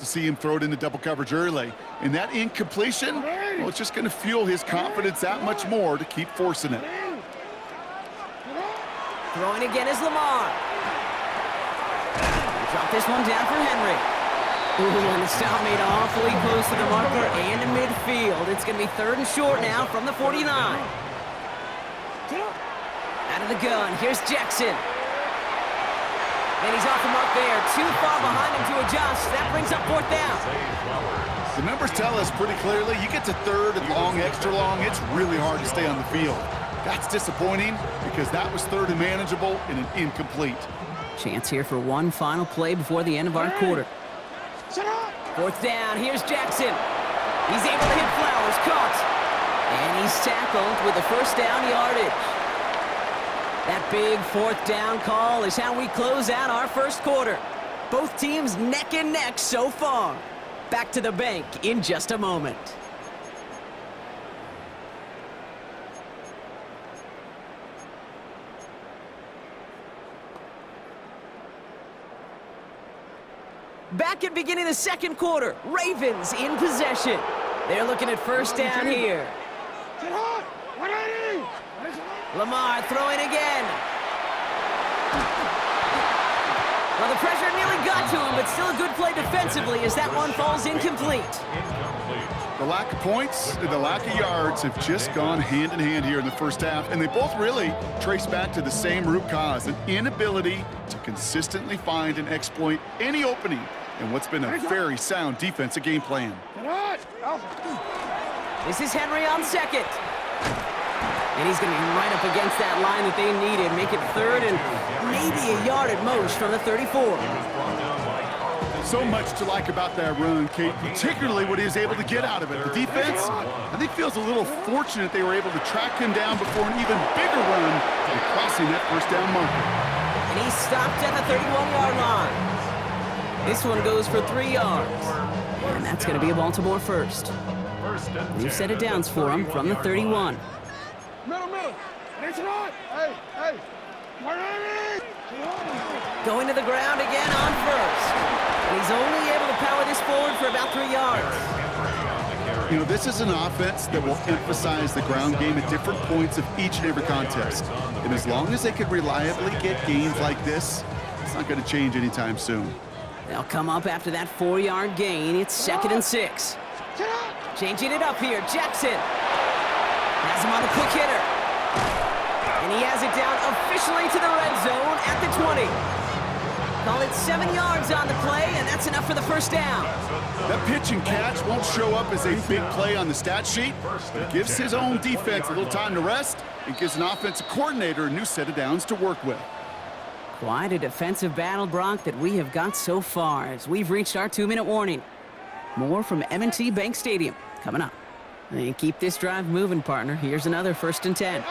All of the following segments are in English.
to see him throw it into double coverage early. And that incompletion, well, it's just going to fuel his confidence that much more to keep forcing it. Throwing again is Lamar. Drop this one down for Henry. Ooh, and the stop made awfully close to the marker and to midfield. It's going to be 3rd and short now from the 49. Out of the gun, here's Jackson. And he's off the mark there. Too far behind him to adjust. That brings up 4th down. The numbers tell us pretty clearly, you get to 3rd and long, extra long, it's really hard to stay on the field. That's disappointing because that was 3rd and manageable and an incomplete. Chance here for one final play before the end of our quarter. 4th down, here's Jackson. He's able to hit Flowers, caught. And he's tackled with the 1st down yardage. That big 4th down call is how we close out our 1st quarter. Both teams neck and neck so far. Back to the bank in just a moment. Back at beginning of the 2nd quarter, Ravens in possession. They're looking at 1st down here. Lamar throwing again. Well, the pressure nearly got to him, but still a good play defensively as that one falls incomplete. The lack of points and the lack of yards have just gone hand in hand here in the 1st half, and they both really trace back to the same root cause, an inability to consistently find and exploit any opening in what's been a very sound defensive game plan. This is Henry on 2nd. And he's going to be right up against that line that they needed. Make it 3rd and maybe a yard at most from the 34. So much to like about that run, Kate, particularly what he was able to get out of it. The defense, I think, feels a little fortunate they were able to track him down before an even bigger run and crossing that 1st down marker. And he stopped at the 31-yard line. This one goes for 3 yards. And that's going to be a Baltimore 1st. New set of downs for him from the 31. Middle. Hey. Going to the ground again on 1st. And he's only able to power this forward for about 3 yards. You know, this is an offense that will emphasize the ground game at different points of each and every contest. And as long as they can reliably get gains like this, it's not going to change anytime soon. They'll come up after that 4-yard gain. It's 2nd and 6. Changing it up here, Jackson. Has him on the quick hitter. And he has it down officially to the red zone at the 20. Call it 7 yards on the play, and that's enough for the 1st down. That pitch and catch won't show up as a big play on the stat sheet, but it gives his own defense a little time to rest and gives an offensive coordinator a new set of downs to work with. Quite a defensive battle, Brock, that we have got so far as we've reached our 2-minute warning. More from M&T Bank Stadium coming up. And keep this drive moving, partner. Here's another 1st and 10.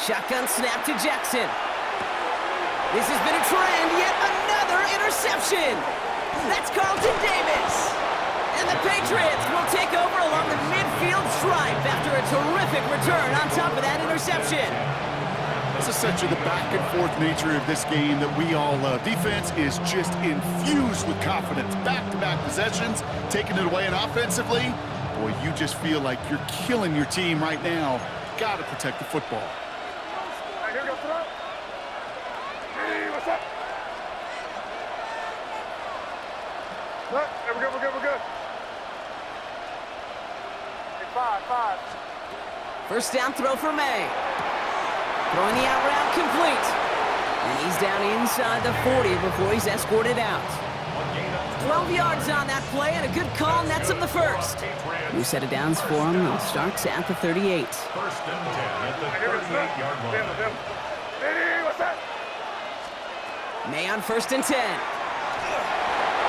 Shotgun snap to Jackson. This has been a trend, yet another interception. That's Carlton Davis. And the Patriots will take over along the midfield stripe after a terrific return on top of that interception. This is essentially the back-and-forth nature of this game that we all love. Defense is just infused with confidence. Back-to-back possessions, taking it away, and offensively, boy, you just feel like you're killing your team right now. Got to protect the football. Here we go, throw. Hey, what's up? Look, we're good. Hey, 5. 1st down throw for May. Throwing the out route complete. And he's down inside the 40 before he's escorted out. 12 yards on that play and a good call nets him the 1st. New set of downs for him and starts at the 38. 1st and 10 at the 38-yard line. Hey, what's that? May on 1st and 10.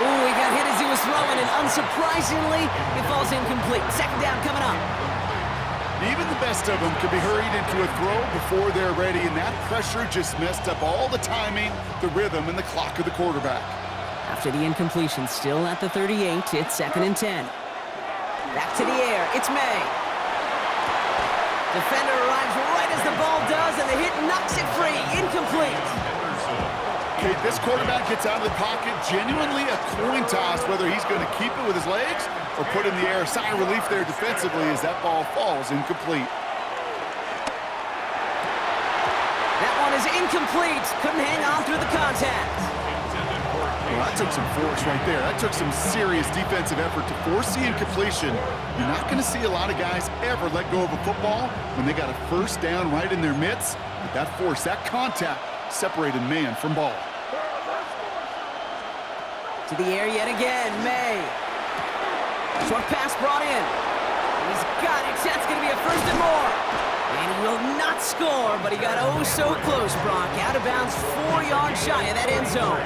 Ooh, he got hit as he was throwing, and unsurprisingly, it falls incomplete. 2nd down coming up. Even the best of them can be hurried into a throw before they're ready, and that pressure just messed up all the timing, the rhythm, and the clock of the quarterback. After the incompletion, still at the 38, it's 2nd and 10. Back to the air, it's May. Defender arrives right as the ball does, and the hit knocks it free, incomplete. Kate, this quarterback gets out of the pocket, genuinely a coin toss whether he's going to keep it with his legs or put it in the air. Sigh of relief there defensively as that ball falls incomplete. That one is incomplete. Couldn't hang on through the contact. Well, that took some force right there. That took some serious defensive effort to force the incompletion. You're not going to see a lot of guys ever let go of a football when they got a first down right in their midst. But that force, that contact, separated man from ball. To the air yet again, May. Short pass brought in. He's got it. That's going to be a first and more. And he will not score, but he got oh so close, Brock. Out of bounds, 4 yards shy of that end zone.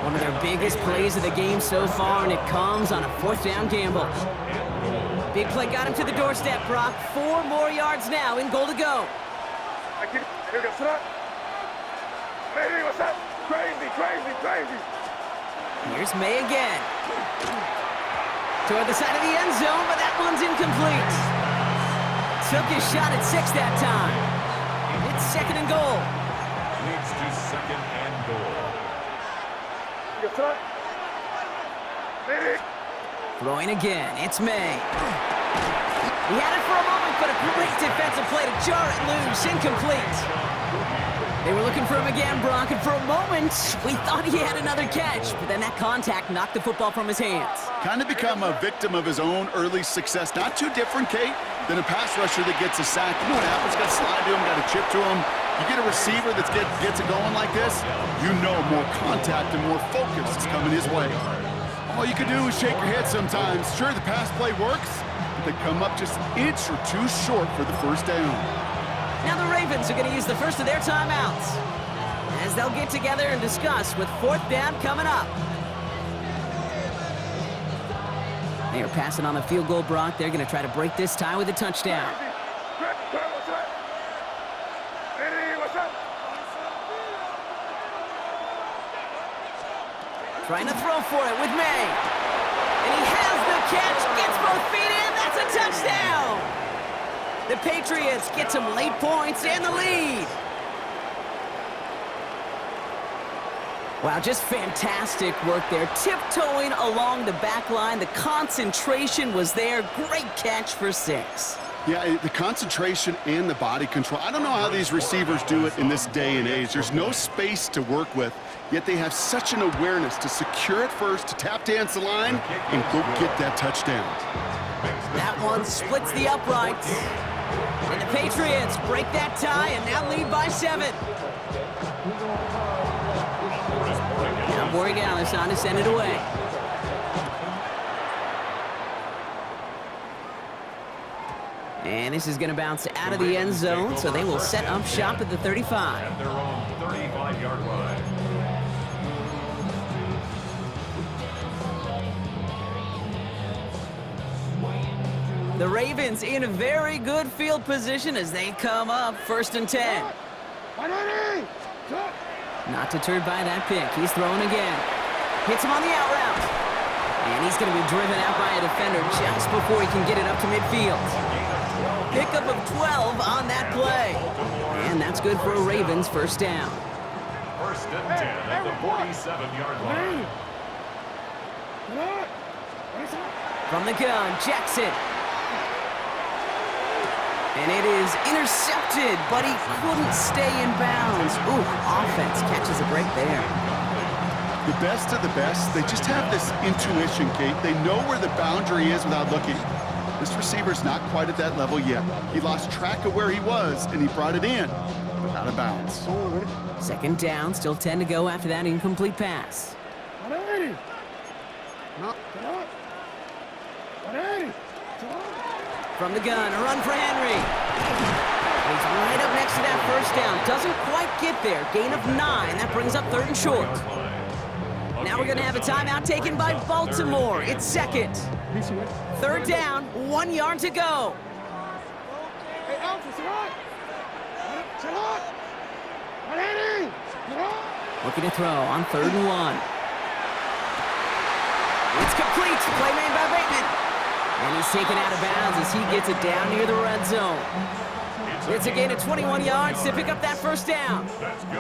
One of their biggest plays of the game so far, and it comes on a 4th down gamble. Big play got him to the doorstep, Brock. 4 more yards now in goal to go. What's up? Crazy, crazy, crazy. Here's May again. Toward the side of the end zone, but that one's incomplete. Took his shot at 6 that time. It's 2nd and goal. Leads to 2nd and goal. Throwing again, it's May. He had it for a moment, but a great defensive play to jar it loose. Incomplete. They were looking for him again, Brock, and for a moment, we thought he had another catch, but then that contact knocked the football from his hands. Kind of become a victim of his own early success. Not too different, Kate, than a pass rusher that gets a sack. You know what happens? Got to slide to him, got to chip to him. You get a receiver that gets it going like this, you know more contact and more focus is coming his way. All you can do is shake your head sometimes. Sure, the pass play works, but they come up just an inch or two short for the first down. Now the Ravens are going to use the first of their timeouts as they'll get together and discuss with 4th down coming up. They are passing on the field goal, Brock. They're going to try to break this tie with a touchdown. Trying to throw for it with May. And he has the catch, gets both feet in, that's a touchdown! The Patriots get some late points and the lead. Wow, just fantastic work there. Tiptoeing along the back line. The concentration was there. Great catch for 6. Yeah, the concentration and the body control. I don't know how these receivers do it in this day and age. There's no space to work with, yet they have such an awareness to secure it first, to tap dance the line, and go get that touchdown. That one splits the uprights. And the Patriots break that tie and now lead by 7. Now Borregales on to send it away. And this is going to bounce out of the end zone, so they will set up shop at the 35. At their own 35-yard line. The Ravens in a very good field position as they come up 1st and 10. Not deterred by that pick. He's throwing again. Hits him on the out route. And he's going to be driven out by a defender just before he can get it up to midfield. Pickup of 12 on that play. And that's good for a Ravens 1st down. 1st and 10 at the 47-yard line. From the gun, Jackson. And it is intercepted, but he couldn't stay in bounds. Ooh, offense catches a break there. The best of the best, they just have this intuition, Kate. They know where the boundary is without looking. This receiver's not quite at that level yet. He lost track of where he was, and he brought it in, but out of bounds. 2nd down, still 10 to go after that incomplete pass. From the gun, a run for Henry. He's right up next to that 1st down. Doesn't quite get there. Gain of 9. That brings up 3rd and short. Now we're going to have a timeout taken by Baltimore. It's 2nd. 3rd down, 1 yard to go. Looking to throw on 3rd and 1. It's complete. Play made by Bateman. And he's taken out of bounds as he gets it down near the red zone. It's a gain of 21 yards to pick up that first down.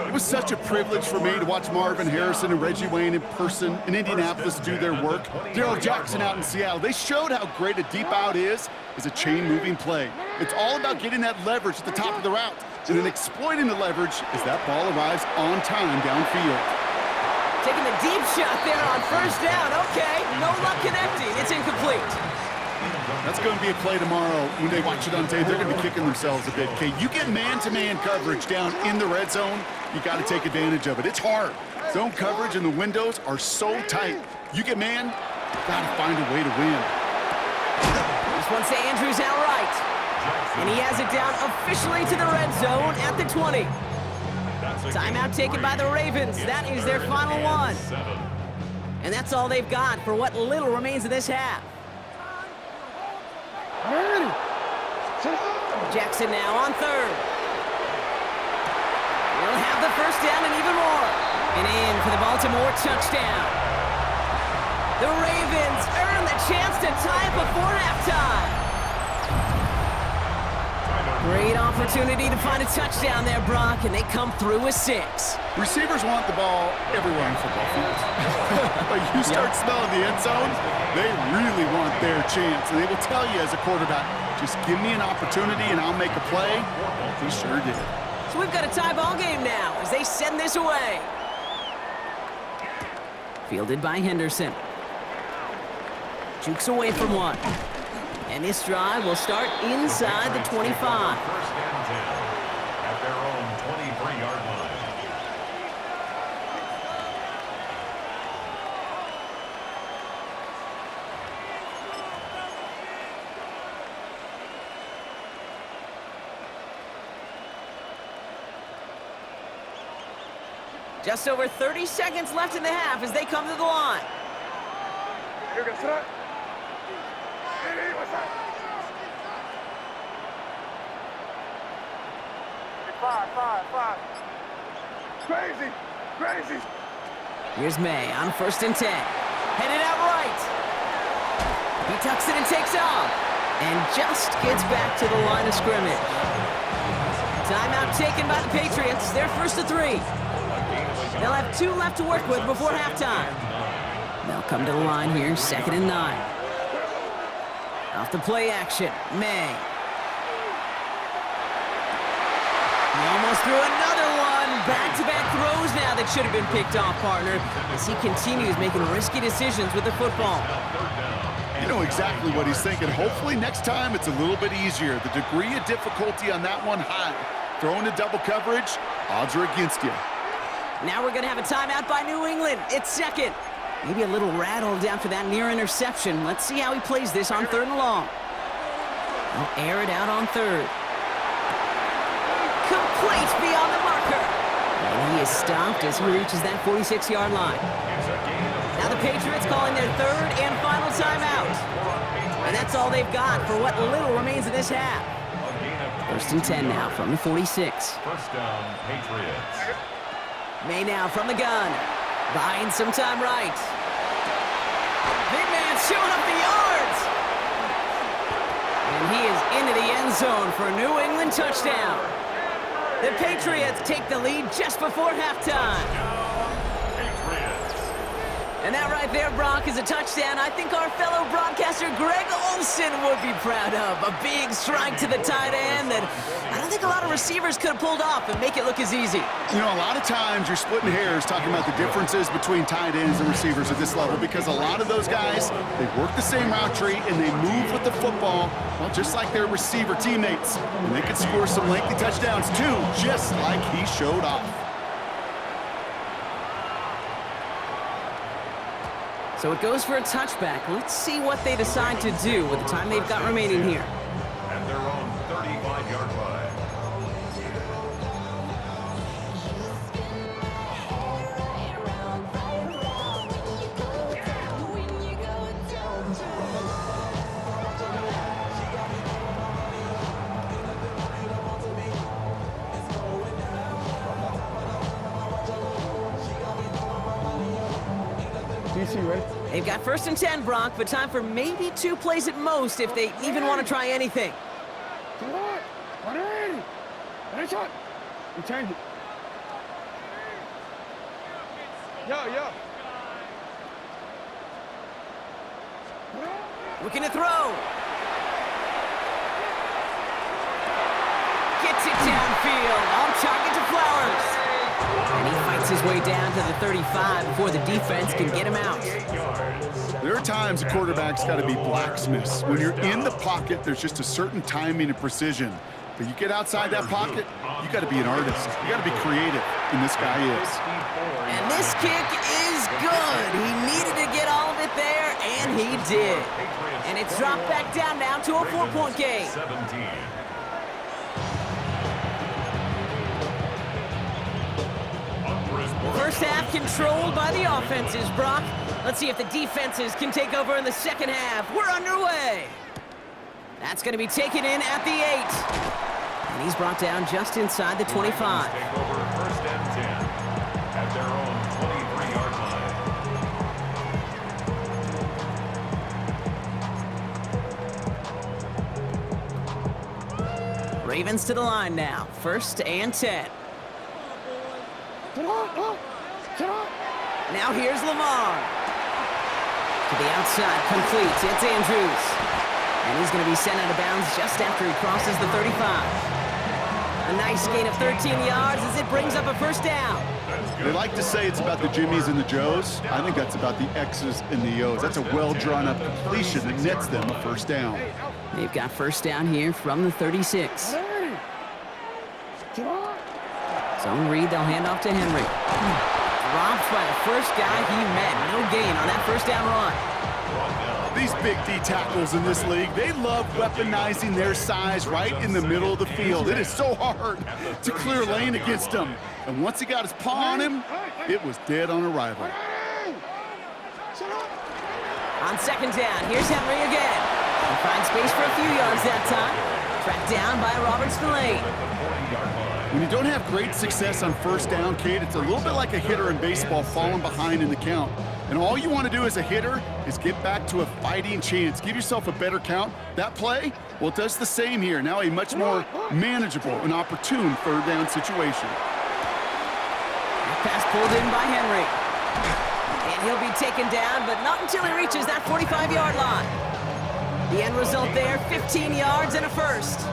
It was such a privilege for me to watch Marvin Harrison and Reggie Wayne in person in Indianapolis do their work. Daryl Jackson out in Seattle. They showed how great a deep out is as a chain-moving play. It's all about getting that leverage at the top of the route and then exploiting the leverage as that ball arrives on time downfield. Taking the deep shot there on first down. Okay, no luck connecting. It's incomplete. That's going to be a play tomorrow. When they watch it on tape, they're going to be kicking themselves a bit. Okay, you get man-to-man coverage down in the red zone, you got to take advantage of it. It's hard. Zone coverage and the windows are so tight. You get man, you got to find a way to win. This one's to Andrews outright. And he has it down officially to the red zone at the 20. Timeout taken by the Ravens. That is their final one. And that's all they've got for what little remains of this half. Jackson now on third. He'll have the first down and even more. And in for the Baltimore touchdown. The Ravens earn the chance to tie it before halftime. Great opportunity to find a touchdown there, Brock, and they come through with 6. Receivers want the ball everywhere on football fields. But you start smelling the end zone, they really want their chance. And they will tell you as a quarterback, just give me an opportunity and I'll make a play. He sure did. So we've got a tie ball game now as they send this away. Fielded by Henderson. Jukes away from one. And this drive will start inside the 25. First and 10 at their own 23-yard line. Just over 30 seconds left in the half as they come to the line. Here goes front. Hey, what's up? 5. Crazy. Here's May on 1st and 10. Headed out right. He tucks it and takes off. And just gets back to the line of scrimmage. Timeout taken by the Patriots. They're 1st and 3. They'll have 2 left to work with before halftime. They'll come to the line here, 2nd and 9. Off the play action, May. He almost threw another one. Back-to-back throws now that should have been picked off, partner, as he continues making risky decisions with the football. You know exactly what he's thinking. Hopefully next time it's a little bit easier. The degree of difficulty on that one high. Throwing to double coverage, odds are against you. Now we're going to have a timeout by New England. It's 2nd. Maybe a little rattled after that near interception. Let's see how he plays this on 3rd and long. He'll air it out on 3rd. Complete beyond the marker. And he is stopped as he reaches that 46-yard line. Now the Patriots calling their 3rd and final timeout. And that's all they've got for what little remains of this half. 1st and 10 now from the 46. First down, Patriots. May now from the gun. Buying some time right. Big man showing up the yards. And he is into the end zone for a New England touchdown. The Patriots take the lead just before halftime. And that right there, Brock, is a touchdown I think our fellow broadcaster Greg Olsen would be proud of. A big strike to the tight end that I don't think a lot of receivers could have pulled off and make it look as easy. You know, a lot of times you're splitting hairs talking about the differences between tight ends and receivers at this level because a lot of those guys, they work the same route tree and they move with the football, well, just like their receiver teammates. And they can score some lengthy touchdowns too, just like he showed off. So it goes for a touchback. Let's see what they decide to do with the time they've got remaining here. At their own 35-yard line. DC, ready? They've got 1st and 10, Brock, but time for maybe 2 plays at most if they even want to try anything. Come on. Ready. Ready, shot. We change it. Yeah. Looking to throw. Gets it downfield. On target to Flowers. And he fights his way down to the 35 before the defense can get him out. There are times a quarterback's got to be blacksmiths. When you're in the pocket, there's just a certain timing and precision. But you get outside that pocket, you got to be an artist. You got to be creative, and this guy is. And this kick is good. He needed to get all of it there, and he did. And it's dropped back down now to a 4-point game. 17. First half controlled by the offenses, Brock. Let's see if the defenses can take over in the second half. We're underway. That's going to be taken in at the 8. And he's brought down just inside the 25. Take over 1st and 10 at their own 23-yard line. Ravens to the line now. 1st and 10. Now here's Lamar. To the outside, complete. It's Andrews. And he's going to be sent out of bounds just after he crosses the 35. A nice gain of 13 yards as it brings up a 1st down. They like to say it's about the Jimmies and the Joes. I think that's about the X's and the O's. That's a well-drawn-up completion that nets them a 1st down. They've got 1st down here from the 36. Zone read, they'll hand off to Henry. Dropped by the first guy he met. No gain on that 1st down run. These big D tackles in this league, they love weaponizing their size right in the middle of the field. It is so hard to clear lane against them. And once he got his paw on him, it was dead on arrival. On 2nd down, here's Henry again. He finds space for a few yards that time. Tracked down by Robert Spillane. When you don't have great success on 1st down, Kate, it's a little bit like a hitter in baseball falling behind in the count. And all you want to do as a hitter is get back to a fighting chance. Give yourself a better count. That play, well, it does the same here. Now a much more manageable and opportune 3rd down situation. Pass pulled in by Henry. And he'll be taken down, but not until he reaches that 45-yard line. The end result there, 15 yards and a 1st.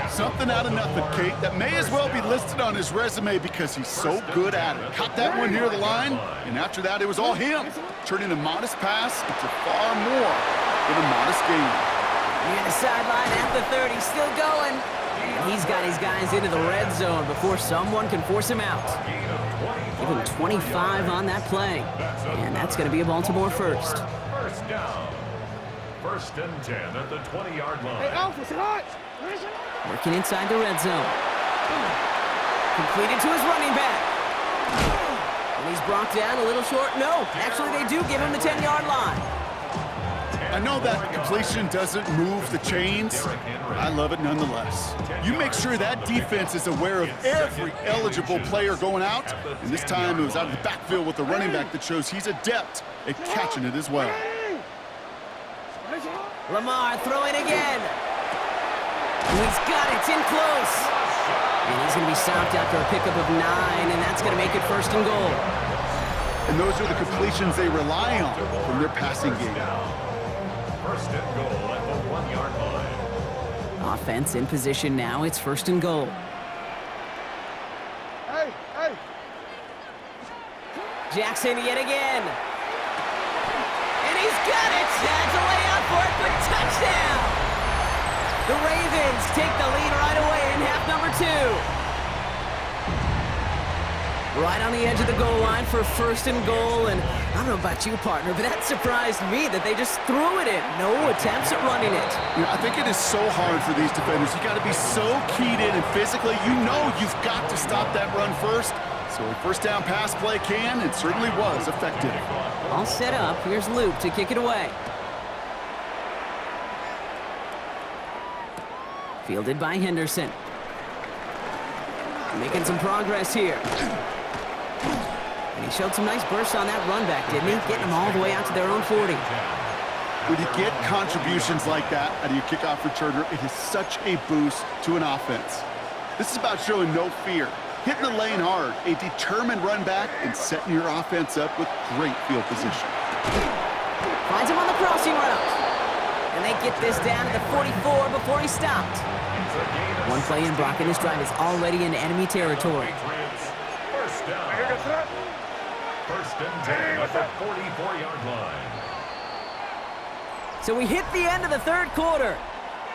Something out of nothing, Kate, that may as well be listed on his resume because he's so good at it. Caught that one near the line, and after that, it was all him, turning a modest pass into far more than a modest gain. Near the sideline at the 30, still going. And he's got his guys into the red zone before someone can force him out. Give him 25 on that play, and that's going to be a Baltimore 1st. 1st down. 1st and 10 at the 20-yard line. Working inside the red zone. Completed to his running back. And he's brought down a little short. No, actually they do give him the 10-yard line. I know that completion doesn't move the chains, but I love it nonetheless. You make sure that defense is aware of every eligible player going out, and this time it was out of the backfield with the running back that shows he's adept at catching it as well. Lamar throwing again. He's got it, it's in close. And he's going to be stopped after a pickup of 9, and that's going to make it 1st and goal. And those are the completions they rely on from their passing game. 1st and goal at the 1-yard line. Offense in position now, it's 1st and goal. Hey. Jackson yet again. And he's got it. That's a way out for it, but touchdown. The Ravens take the lead right away in half number 2. Right on the edge of the goal line for 1st and goal, and I don't know about you, partner, but that surprised me that they just threw it in. No attempts at running it. You know, I think it is so hard for these defenders. You got to be so keyed in and physically, you know you've got to stop that run first. So a 1st down pass play can, and certainly was effective. All set up. Here's Luke to kick it away. Fielded by Henderson. Making some progress here. And he showed some nice bursts on that run back, didn't he? Getting them all the way out to their own 40. When you get contributions like that out of your kickoff returner, it is such a boost to an offense. This is about showing no fear, hitting the lane hard, a determined run back, and setting your offense up with great field position. Finds him on the crossing route. And they get this down to the 44 before he stopped. One play in, Brock, and this drive is already in enemy territory. First down. First and 10 at the 44-yard line. So we hit the end of the third quarter.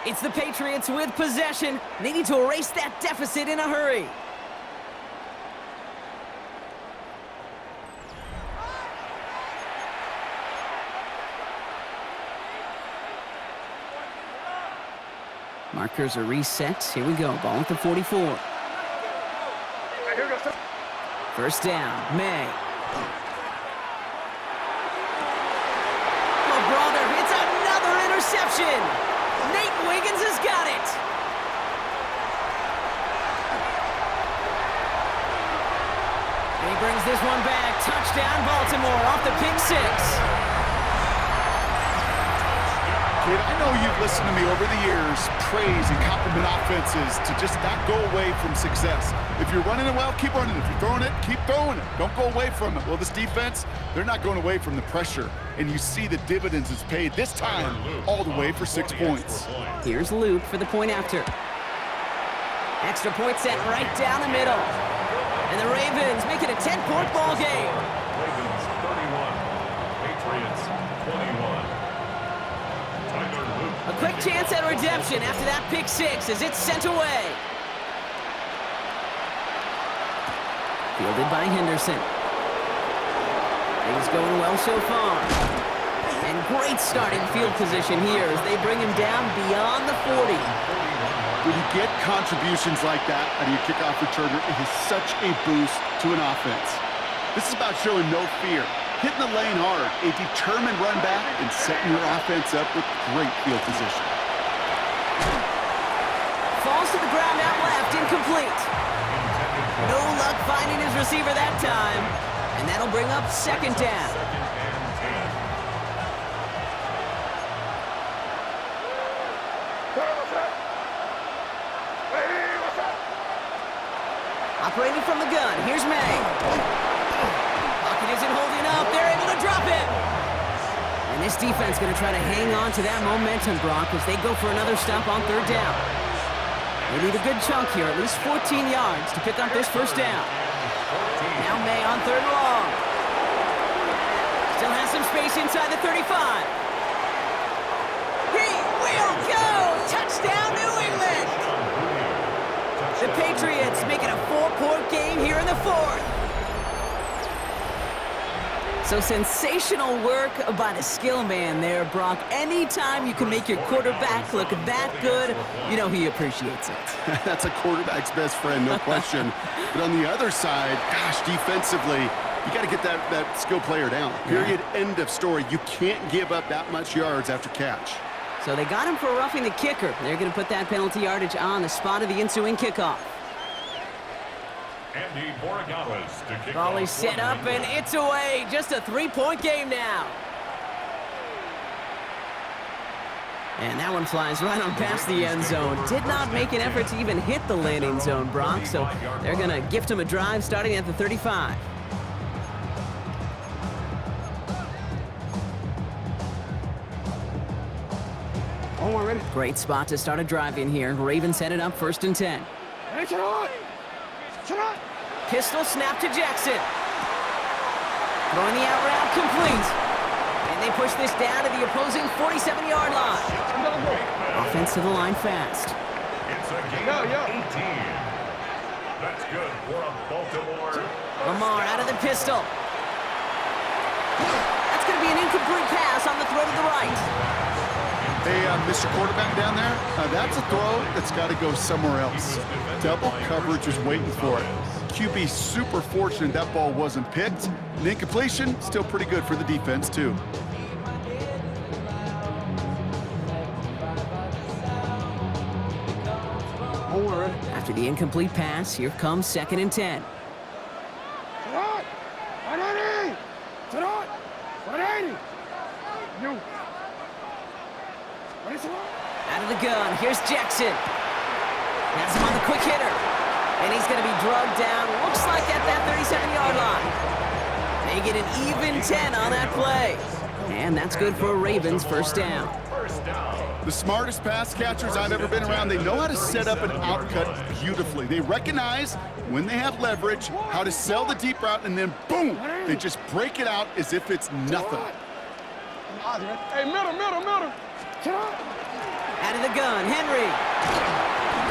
It's the Patriots with possession. They need to erase that deficit in a hurry. Markers are reset. Here we go. Ball at the 44. First down. May. Oh, brother, it's another interception. Nate Wiggins has got it. And he brings this one back. Touchdown, Baltimore, off the pick six. Kid, I know you've listened to me over the years praise and compliment offenses to just not go away from success. If you're running it well, keep running it. If you're throwing it, keep throwing it. Don't go away from it. Well, this defense, they're not going away from the pressure. And you see the dividends it's paid this time all the way for 6 points. Here's Luke for the point after. Extra point set right down the middle. And the Ravens make it a 10-point ball game. Ravens 31, Patriots 21. A quick chance at redemption after that pick six as it's sent away. Fielded by Henderson. Things going well so far. And great starting field position here as they bring him down beyond the 40. When you get contributions like that out of your kickoff returner, it is such a boost to an offense. This is about showing no fear, hitting the lane hard, a determined run back, and setting your offense up with great field position. Falls to the ground out left, incomplete. No luck finding his receiver that time. And that'll bring up second down. Operating from the gun, here's May. Pocket isn't holding up, they're able to drop it. And this defense going to try to hang on to that momentum, Brock, as they go for another stop on third down. They need a good chunk here, at least 14 yards to pick up this first down. Now May on third and long. Still has some space inside the 35. He will go! Touchdown, New England! The Patriots making a 4-point game here in the fourth. So sensational work by the skill man there, Brock. Anytime you can make your quarterback look that good, you know he appreciates it. That's a quarterback's best friend, no question. But on the other side, gosh, defensively, you got to get that skill player down. Period, end of story. You can't give up that much yards after catch. So they got him for roughing the kicker. They're going to put that penalty yardage on the spot of the ensuing kickoff. Andy Borregales to kick Ball off is set up, and it's away. Just a 3-point game now. And that one flies right on past the end zone. Did not make an effort to even hit the landing zone, Brock, so they're going to gift him a drive starting at the 35. Great spot to start a drive in here. Ravens headed up 1st and 10. Pistol snap to Jackson. Throwing the out route complete. And they push this down to the opposing 47-yard line. Offense to the line fast. It's a game of 18. That's good for a Baltimore. Lamar out of the pistol. That's going to be an incomplete pass on the throw to the right. Hey, Mr. Quarterback down there, that's a throw that's got to go somewhere else. Double coverage is waiting for it. QB super fortunate that ball wasn't picked. An incompletion, still pretty good for the defense, too. After the incomplete pass, here comes 2nd and 10. You. Out of the gun, here's Jackson. Has him on the quick hitter. And he's going to be drugged down, looks like at that 37-yard line. They get an even 10 on that play. And that's good for a Ravens first down. The smartest pass catchers I've ever been around, they know how to set up an outcut beautifully. They recognize when they have leverage, how to sell the deep route, and then boom, they just break it out as if it's nothing. Hey, middle. Out of the gun, Henry.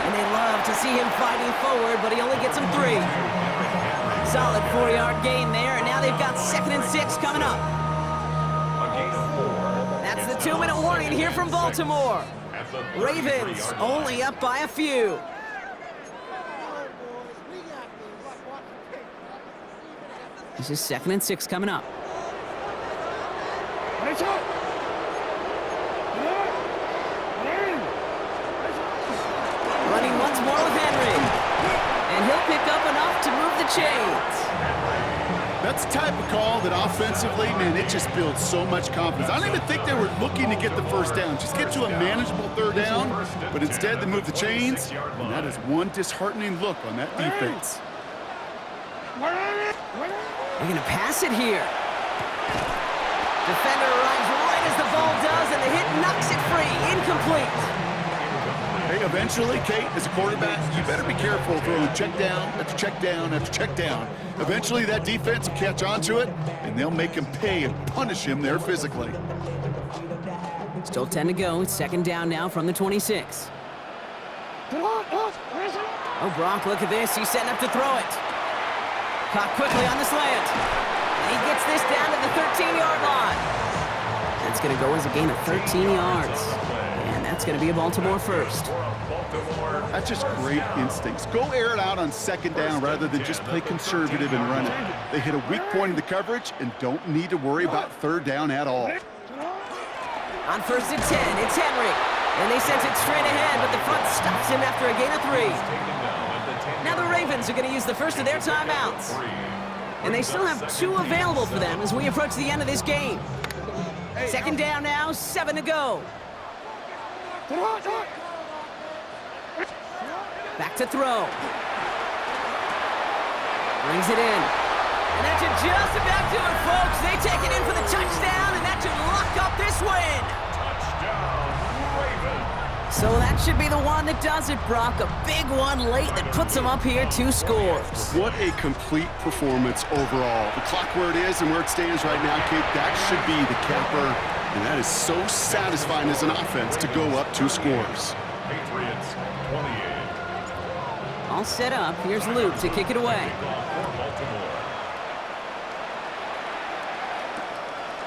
And they love to see him fighting forward, but he only gets him 3. Solid 4-yard gain there, and now they've got 2nd and 6 coming up. That's the 2-minute warning here from Baltimore. Ravens only up by a few. This is 2nd and 6 coming up. Running once more with Henry. And he'll pick up enough to move the chains. That's the type of call that offensively, man, it just builds so much confidence. I don't even think they were looking to get the first down, just get to a manageable 3rd down, but instead they move the chains, and that is one disheartening look on that defense. They're going to pass it here. Defender arrives right as the ball does, and the hit knocks it free. Incomplete. Hey, eventually, Kate, as a quarterback, you better be careful throwing check down after check down after check down. Eventually, that defense will catch on to it, and they'll make him pay and punish him there physically. Still 10 to go. It's 2nd down now from the 26. Oh, Brock, look at this. He's setting up to throw it. Caught quickly on the slant. And he gets this down to the 13-yard line. That's going to go as a gain of 13 yards. And that's going to be a Baltimore first. That's just great instincts. Go air it out on 2nd down rather than just play conservative and run it. They hit a weak point in the coverage and don't need to worry about 3rd down at all. On 1st and 10, it's Henry. And they sent it straight ahead, but the front stops him after a gain of 3. Now the Ravens are going to use the first of their timeouts. And they still have 2 available for them as we approach the end of this game. 2nd down now, 7 to go. Back to throw. Brings it in. And that should just about do it, folks. They take it in for the touchdown, and that should lock up this win. So that should be the one that does it, Brock. A big one late that puts them up here 2 scores. What a complete performance overall. The clock where it is and where it stands right now, Kate, that should be the capper. And that is so satisfying as an offense to go up 2 scores. Patriots 28. All set up. Here's Luke to kick it away.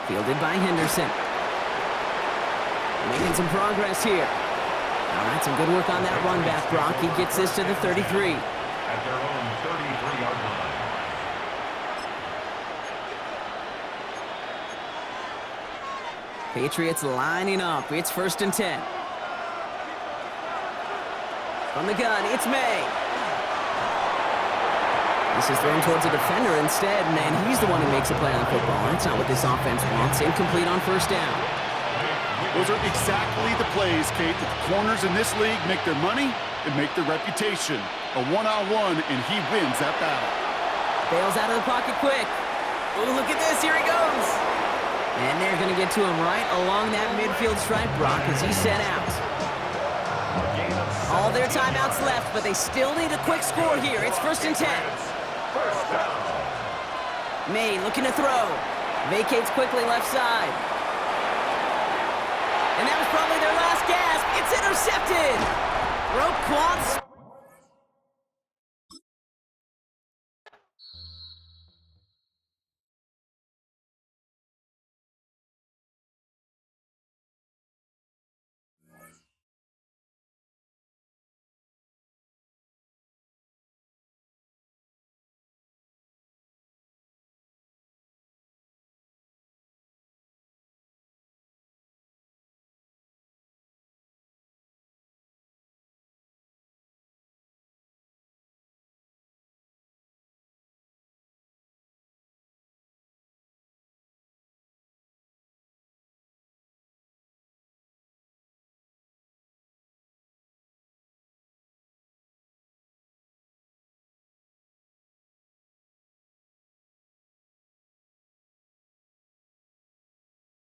Fielded by Henderson. Making some progress here. All right, some good work on that run back, Brock. He gets this to the 33. At their own 33-yard line. Patriots lining up. It's 1st and 10. From the gun, it's May. This is thrown towards a defender instead, and he's the one who makes a play on the football. That's not what this offense wants. Incomplete on 1st down. Those are exactly the plays, Kate, that the corners in this league make their money and make their reputation. A one-on-one, and he wins that battle. Bails out of the pocket quick. Ooh, look at this. Here he goes. And they're going to get to him right along that midfield stripe, Brock, as he's set out. All their timeouts left, but they still need a quick score here. It's 1st and 10. May looking to throw. Vacates quickly left side. And that was probably their last gasp. It's intercepted. Roquan